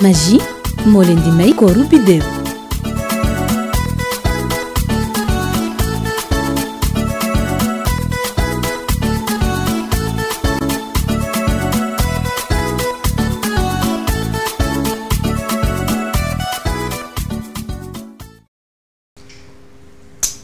Magie moo leen di may kooru Bidew.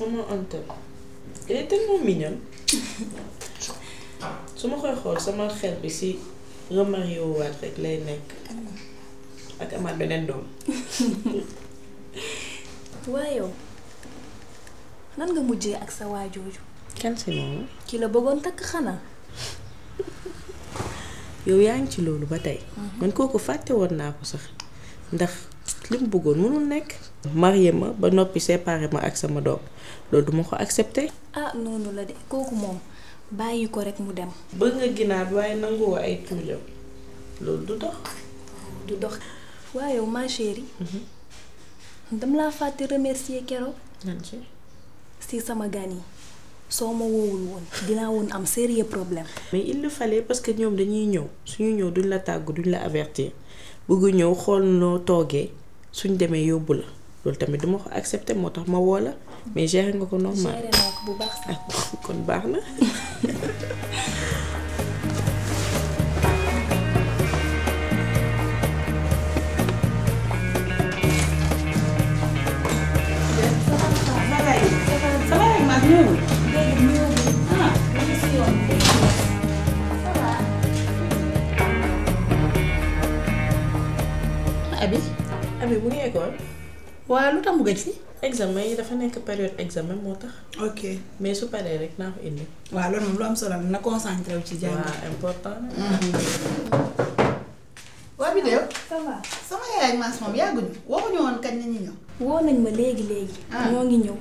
Maman Anta, elle est tellement mignonne. su ma koy xool sama xel bi si remarié waat rek lay nekk ak amaat beneen doom. waaye yow nan nga mujjee ak sa waajooju kan si moom. ki la bëggoon takk xanaa. yow yaa ngi ci loolu ba tey. man kooku fàtte woon naa ko sax ndax li mu bëggoon mënul nekk. marié ma ba noppi séparé ma ak sama doom loolu duma ko accepté. ah noonu la de kooku moom bàyyi ko rek mu dem. bëgg nga ginaar waaye nanguwoo ay tuujam loolu du dox. du dox. waaye yow ma chérie. dama laa fàtte remercier keroog. nan ci. si sama gan yi soo ma woowul woon dinaa woon am sérieux problème. mais il le fallait parce que ñoom dañuy ñëw suñu ñëw duñ la tàggu duñ la avertir bëgg ñëw xool noo toogee suñ demee yóbbu la loolu tamit duma ko accepter moo tax ma woo la mais gérer nga ko normal. gérer naa ko bu baax sax. kon baax na. Abi bu ngi école. waaw lu tax mu gëj si. examen yi dafa nekk période examen moo tax. ok mais su paree rek naa ko indi. waaw loolu moom lu am solo la na concentré wu ci jàng. waaw important na. waa Bidew. ça va. sama yaay ak maas moom yàgguñu waxuñu woon kañ la ñuy ñëw. woo nañ ma léegi. ñoo ngi ñëw.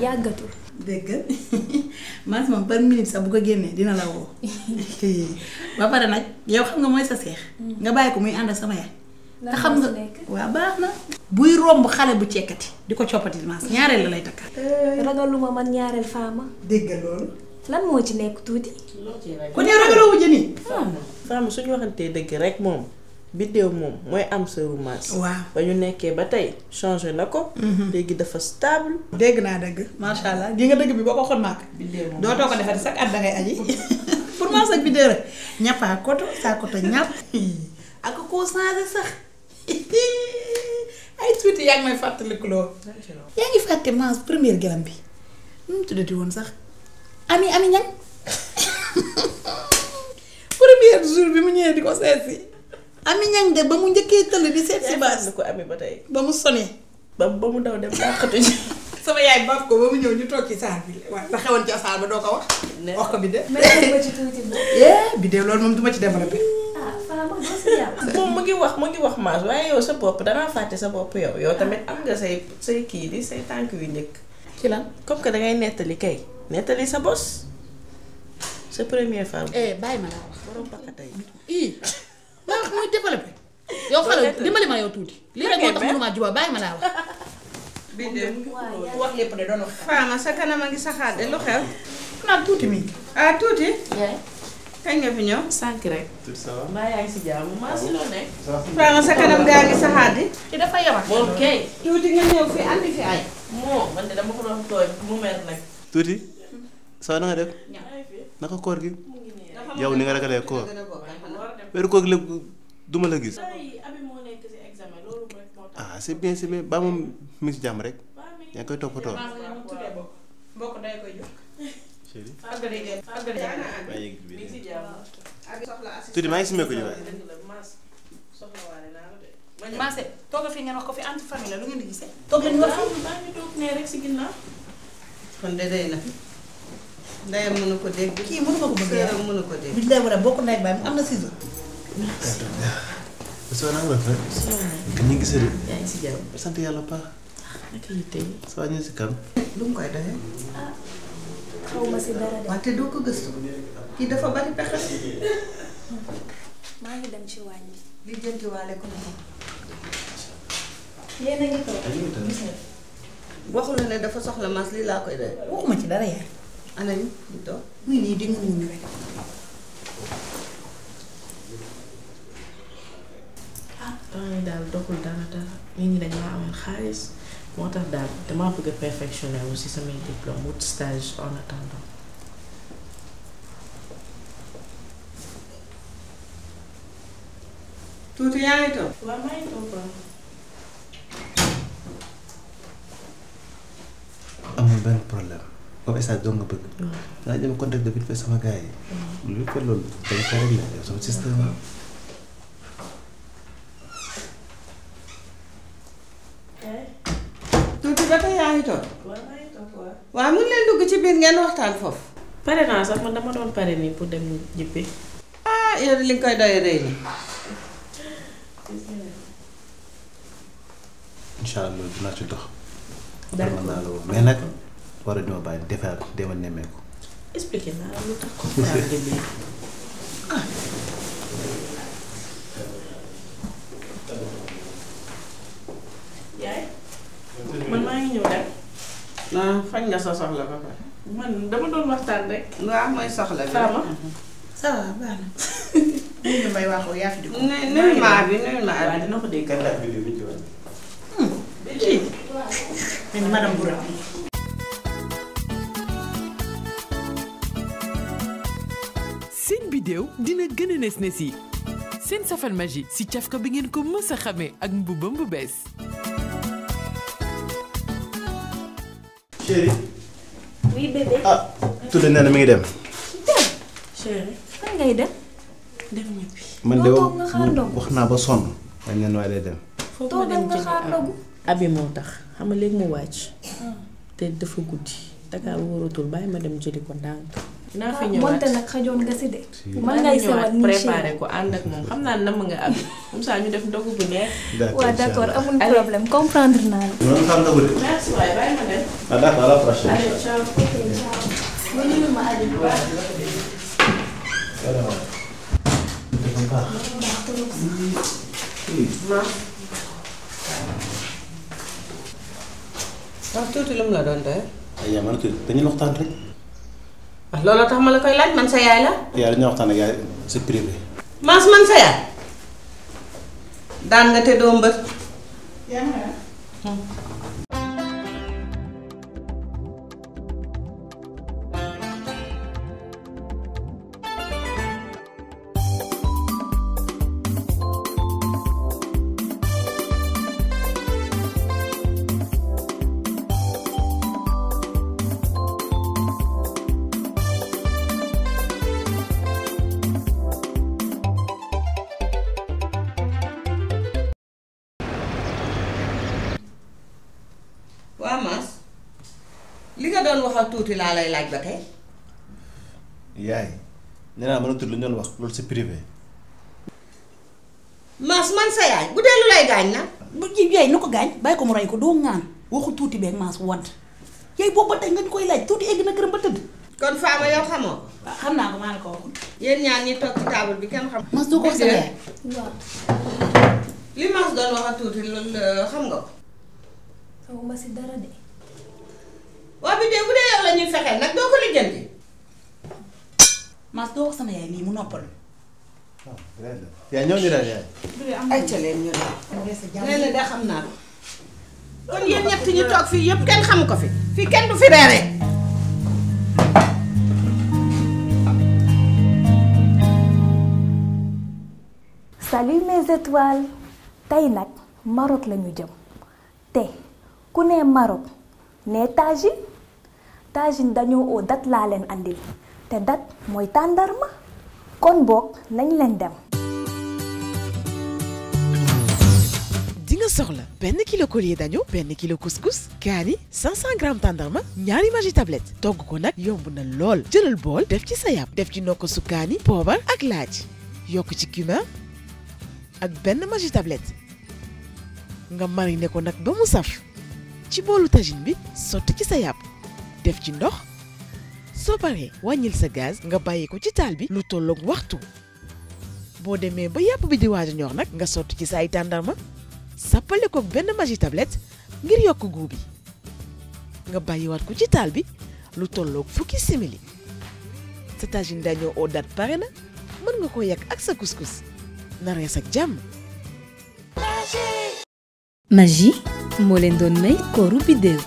yàggatul. dégg nga maas moom par minute sax bu ko génnee dina la woo. ba pare nag yow xam nga mooy sa seex. nga bàyyi ko muy ànd ak sama yaay. te xam nga waaw baax na. buy romb xale bu cekkati di ko coppati maas ñaareel la lay takkaat. ragaluma man ñaareel faama. dégg nga loolu. lan moo ci nekk tuuti. kon yow ragaloo wujj nii. Fama suñu waxantee dëgg rek moom Bidew moom mooy am sëru maas. waaw ba ñu nekkee ba tey changé na ko. léegi dafa stable. dégg naa dëgg macha allah di nga dëgg bi boo ko xon maak. Bidew moom dootoo ko defati sax at dangay aji. pour maas ak Bidew rek ñàppaa koto saa koto ñàpp. ak koo changé sax. ay tuuti yaa ngi may fàttaliku loo. yaa ngi fàtte maas première gelam bi nu mu tuddati woon sax ami ñang première jour bi mu ñëwee di ko seet si ami ñang de ba mu njëkkee tëll di seet si baas ko amee ba tey. ba mu sonee ba mu daw dem làqatu ci. sama yaay baaf ko ba mu ñëw ñu toog ci saal bi waaw la xewoon ci saal ba doo ko wax. wax ko Bidew. mais ma ci tuuti bu. Bidew loolu moom duma ci développé. moom mu ngi wax maas waaye yow sa bopp dangaa fàtte sa bopp yow tamit am nga say kii di say tànk yu njëkk. ci lan comme que dangay nettali kay nettali sa bos sa première femme. bàyyi ma laa wax. borom pakata yi. laa wax muy développé. yow xale dimbali ma yow tuuti. lii rek moo tax mënumaa juba bàyyi ma laa wax. Bidew wax lépp de doon wax. Fama sa kanam a ngi saxaat de lu xew. naa tuuti mi. ah tuuti. kañ nga fi ñëw. sànq rek. mbaa yaa ngi si jàmm maa si loo nekk. Fama sa kanam gaa ngi saxaat di. ci dafa yabaat. moom kay. tuuti nga ñëw fi andi fi ay. moo man de dama ko doon tooñ mu mer nag. tuuti soo na nga def naka koor gi yow ni nga ragalee koor weeru koor gi lépp duma la gis. ah c'est bien ba moom mi si jàmm rek yaa ngi koy toppatoo. mbokk day koy jox. chéri mi ngi si jàmm. tuuti maa ngi si meeku ji waay. Maase tooga fi ngeen wax ko fi entre famille la lu ngeen di gisee. toog leen wax fi. baa ngi toog nee rek si ginnaaw. kon de day na ndeyam mënu ko dégg. kii mënu ma ko bëgg sëram mënu ko dégg. bi lay war a bokk ndey baay am na ciseau. soo na nga def rek. nga ñu gisee de. yaa ngi si jàmm. sant yàlla paax. naka yi tey. soo ñu si kam. lu mu koy defee. xaw ma si dara de. wante doo ko gëstu. kii dafa bari pexe. maa ngi dem ci waañ bi. li jëntiwaale ko moom. yéen a ngi toog. waxu la ne dafa soxla mas lii laa koy def. waxuma ci dara yaay. ana ñu toog. muy nii di nga muñu rek. temps yi daal doxul dara nit ñi dañ maa amoon xaalis moo tax daal damaa bëgg a perfectionner aussi samay diplôme wut stage en attendant. tuuti yaa ngi toog. waaw maa ngi toog waaw. amul benn problème comme stage doo nga bëgg. waaw nga jëm contact de vite fait sama gars yi. lu vite fait loolu dañ ko réglé yow sama système am. tuuti ba tey yaa ngi toog. waaw maa ngi toog waaw. waaw mun leen dugg ci biir ngeen waxtaan foofu. pare naa sax man dama doon pare nii pour dem jibbi. ah yow li nga koy doyee rëy ni. incha allah loolu dinaa ci dox. d'accord mën naa la woo mais nag war a ñoo bàyyi defar demal nemmeeku. expliqué naa la lu tax comprendre lii. yaay man maa ngi ñëw dem. ah fañ nga sa soxla ba pare. man dama doon waxtaan rek. waaw mooy soxla bi. Fama. ça va baax na. ñu may waxoo yaa fi di ko. nuyu maa bi nuyu maa waaw bi. dina ko dégg. mel ni madame Boura. seen bidéew dina gën a nes yi seen safal magie si cafka bi ngeen ko mës a xamee ak mbubam bu bees. chérie. oui bébé. ah tudde nee na mi ngi dem. chérie fan ngay dem. dem ñibbi. man de Doo toog nga xaar ndogu. wax naa ba sonn. dañ leen waaye day dem. foofu ma toogal dem nga jëli xaar ndogu. abi moo tax xam nga léegi mu wàcc. te dafa guddi. Dakar wóoratul bàyyi ma dem jëli ko ndànk. naa fi ñëwaat monte nag xajoon nga si de. mën mën ngay sewal nii préparé ko ànd ak moom xam naa ne namm nga abi comme ça ñu def ndogu bu neex. waaw d'accord amul problème comprendre naa la. loolu xam nga ko de. merci waay bàyyi ma dem. ah d'accord à la prochaine. allez ciao. ma nuyu ma Aliou. wax tuuti lu mu la doon doyee. ay yaa ma ne tuuti dañuy waxtaan rek. ah loolu tax ma la koy laaj man sa yaay la. yaa dañuy waxtaan ak yaay c'est privé. Mass man sa yaay. daan nga te doo mbër. waa Mass li nga doon wax ak tuuti laa lay laaj ba tey. yaay nee naa mën a tudd lu ñu doon wax loolu c'est privé. Mass man sa yaay bu dee lu lay gaañ na. bu ji yaay na ko gaañ bàyyi ko mu rey ko doo ŋaan waxu tuuti beeg maas want yaay boobu ba tey nga ñu koy laaj tuuti egg na këram ba tëdd. kon Fama yow xamoo. waaw xam naa ko maa la ko waxoon. yéen ñaar ñi toog ci table bi kenn xam. Mass doo ko wax sa yaay. waaw. li Mass doon wax ak tuuti loolu xam nga ko. xaw ma si dara de. waa bi dee bu dee yow la ñuy fexeel nag doo ko lijjanti. Mass doo wax sama yaay lii mu noppal. yaa ñëw ñu daal yaay. ay ca leen ñu ne. nee na de xam naa ko. kon yéen ñett ñi toog fii yëpp kenn xamu ko fi. fii kenn du fi reeree. Salut mes étoiles tey nag Maroc la ñu jëm te ku ne Maroc ne tagine tagine dañoo oo dat laa leen andil te dat mooy tàndarma kon boog nañ leen dem. di nga soxla benn kilo collier d'agneau benn kilo couscous kaani 500 grammes tàndarma ñaari magi tablette togg ko nag yomb na lool jëlal bool def ci sa yàpp def ci nokkosu kaani poobar ak laaj yokk ci cumin ak benn magi tablette nga mariner ko nag ba mu saf ci boolu tagine bi sotti ci sa yàpp def ci ndox soo paree wàññil sa gaz nga bàyyi ko ci taal bi lu tolloog waxtu boo demee ba yàpp bi di waaj a ñor nag nga sotti ci sa ay tàndarma sàppale ko benn magi tablette ngir yokk goût bi nga bàyyiwaat ko ci taal bi lu tolloog fukki simili sa tagine d'agneau au date pare na mën nga ko yàq ak sa couscous na rees ak jàmm. Magie moo leen doon may kooru biddéew